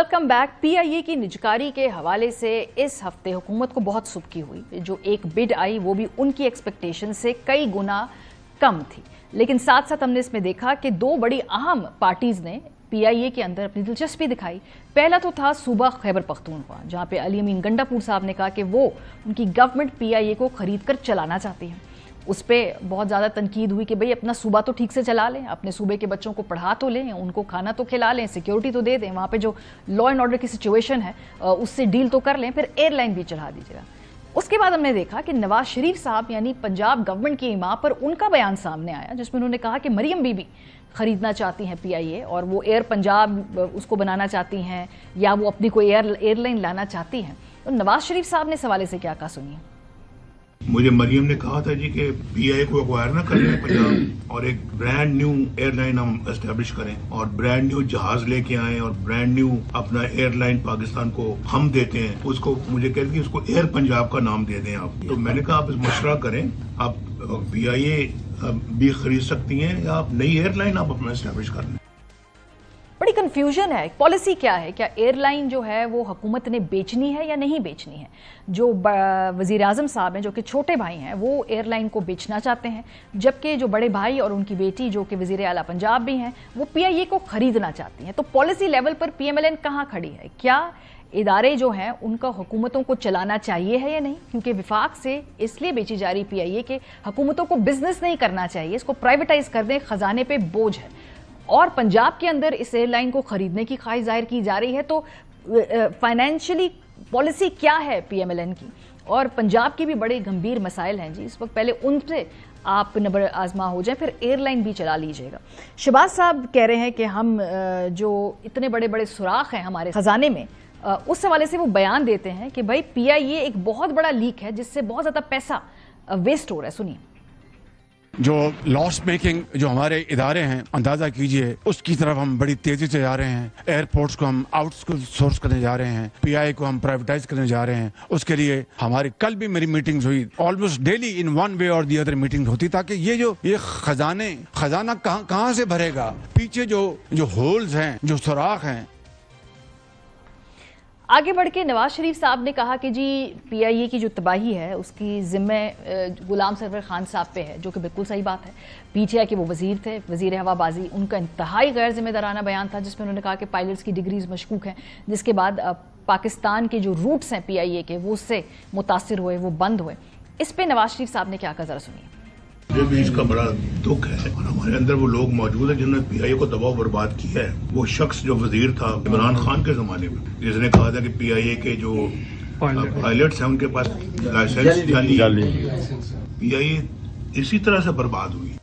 Welcome back. PIA की निजकारी के हवाले से इस हफ्ते हुकूमत को बहुत सुबकी हुई। जो एक बिड आई वो भी उनकी एक्सपेक्टेशन से कई गुना कम थी, लेकिन साथ साथ हमने इसमें देखा कि दो बड़ी अहम पार्टीज ने पीआईए के अंदर अपनी दिलचस्पी दिखाई। पहला तो था सूबा खैबर पख्तूनख्वा, जहां पे अली अमीन गंडापुर साहब ने कहा कि वो उनकी गवर्नमेंट पीआईए को खरीद कर चलाना चाहती है। उस पर बहुत ज़्यादा तनकीद हुई कि भाई अपना सूबा तो ठीक से चला लें, अपने सूबे के बच्चों को पढ़ा तो लें, उनको खाना तो खिला लें, सिक्योरिटी तो दे दें, वहाँ पे जो लॉ एंड ऑर्डर की सिचुएशन है उससे डील तो कर लें, फिर एयरलाइन भी चढ़ा दीजिएगा। उसके बाद हमने देखा कि नवाज शरीफ साहब यानी पंजाब गवर्नमेंट की इमाम पर उनका बयान सामने आया, जिसमें उन्होंने कहा कि मरियम बीबी खरीदना चाहती हैं पीआईए और वो एयर पंजाब उसको बनाना चाहती हैं या वो अपनी कोई एयरलाइन लाना चाहती हैं। तो नवाज शरीफ साहब ने सवाले से क्या कहा, सुनिए। मुझे मरियम ने कहा था जी कि पीआईए को एक्वायर ना करें पंजाब और एक ब्रांड न्यू एयरलाइन हम एस्टेब्लिश करें और ब्रांड न्यू जहाज लेके आए और ब्रांड न्यू अपना एयरलाइन पाकिस्तान को हम देते हैं। उसको मुझे कहते कि उसको एयर पंजाब का नाम दे दें आप। तो मैंने कहा आप मशवरा करें, आप पीआईए भी खरीद सकती हैं या आप नई एयरलाइन आप अपना एस्टेब्लिश कर लें। बड़ी कंफ्यूजन है, पॉलिसी क्या है, क्या एयरलाइन जो है वो हुकूमत ने बेचनी है या नहीं बेचनी है। जो वजीर आजम साहब हैं जो कि छोटे भाई हैं वो एयरलाइन को बेचना चाहते हैं, जबकि जो बड़े भाई और उनकी बेटी जो कि वजीर आला पंजाब भी हैं वो पीआईए को खरीदना चाहती हैं। तो पॉलिसी लेवल पर पीएमएलएन कहाँ खड़ी है? क्या इदारे जो हैं उनका हुकूमतों को चलाना चाहिए है या नहीं? क्योंकि विफाक से इसलिए बेची जा रही पीआईए के हुकूमतों को बिजनेस नहीं करना चाहिए, इसको प्राइवेटाइज कर दें, खजाने पे बोझ है। और पंजाब के अंदर इस एयरलाइन को खरीदने की ख्वाहिश जाहिर की जा रही है। तो फाइनेंशियली पॉलिसी क्या है पीएमएलएन की? और पंजाब की भी बड़े गंभीर मसाइल हैं जी इस वक्त, पहले उनसे आप नंबर आजमा हो जाए, फिर एयरलाइन भी चला लीजिएगा। शहबाज साहब कह रहे हैं कि हम जो इतने बड़े बड़े सुराख हैं हमारे खजाने में, उस हवाले से वो बयान देते हैं कि भाई पीआईए एक बहुत बड़ा लीक है जिससे बहुत ज्यादा पैसा वेस्ट हो रहा है। सुनिए। जो लॉस मेकिंग जो हमारे इदारे हैं, अंदाजा कीजिए उसकी तरफ हम बड़ी तेजी से जा रहे हैं। एयरपोर्ट्स को हम आउटसोर्स करने जा रहे हैं, पीआईए को हम प्राइवेटाइज करने जा रहे हैं। उसके लिए हमारी कल भी मेरी मीटिंग्स हुई, almost daily in one way और दी अदर मीटिंग होती, ताकि ये खजाना कहाँ से भरेगा। पीछे जो होल्स हैं, जो सुराख हैं। आगे बढ़ के नवाज शरीफ साहब ने कहा कि जी पीआईए की जो तबाही है उसकी जिम्मे गुलाम सरवर खान साहब पे है, जो कि बिल्कुल सही बात है। पीटीआई के वो वजीर थे, वजीर हवाबाजी, उनका इंतहाई गैर जिम्मेदाराना बयान था जिसमें उन्होंने कहा कि पायलट्स की डिग्रीज मशकूक हैं, जिसके बाद पाकिस्तान के जो रूट्स हैं पीआईए के वो उससे मुतासिर हुए, वो बंद हुए। इस पर नवाज शरीफ साहब ने क्या कहा, जरा सुनिए। मुझे भी इसका बड़ा दुख है और हमारे अंदर वो लोग मौजूद हैं जिन्होंने पीआईए को तबाह बर्बाद किया है। वो शख्स जो वजीर था इमरान खान के जमाने में, जिसने कहा था कि पीआईए के जो पायलट्स हैं उनके पास लाइसेंस जाली। पीआईए इसी तरह से बर्बाद हुई।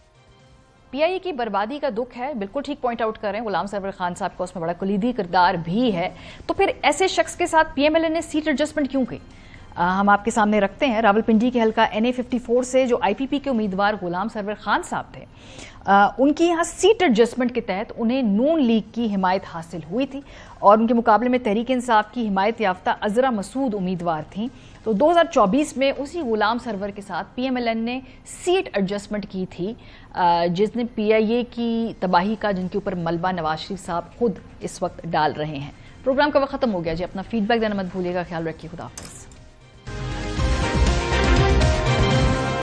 पीआईए की बर्बादी का दुख है, बिल्कुल ठीक पॉइंट आउट कर रहे हैं गुलाम सरवर खान साहब का, उसमें बड़ा कुलीदी किरदार भी है। तो फिर ऐसे शख्स के साथ पीएमएलएन ने सीट एडजस्टमेंट क्यों की? हम आपके सामने रखते हैं। रावलपिंडी के हल्का NA 54 से जो आईपीपी के उम्मीदवार गुलाम सरवर खान साहब थे, उनकी यहाँ सीट एडजस्टमेंट के तहत उन्हें नून लीग की हिमायत हासिल हुई थी और उनके मुकाबले में तहरीक इंसाफ की हिमायत याफ्ता अजरा मसूद उम्मीदवार थी। तो 2024 में उसी गुलाम सरवर के साथ पीएमएलएन ने सीट एडजस्टमेंट की थी, जिसने पीआईए की तबाही का, जिनके ऊपर मलबा नवाज शरीफ साहब खुद इस वक्त डाल रहे हैं। प्रोग्राम का वक्त खत्म हो गया जी। अपना फीडबैक देना मत भूलिएगा। ख्याल रखिए। खुदा हाफिज़।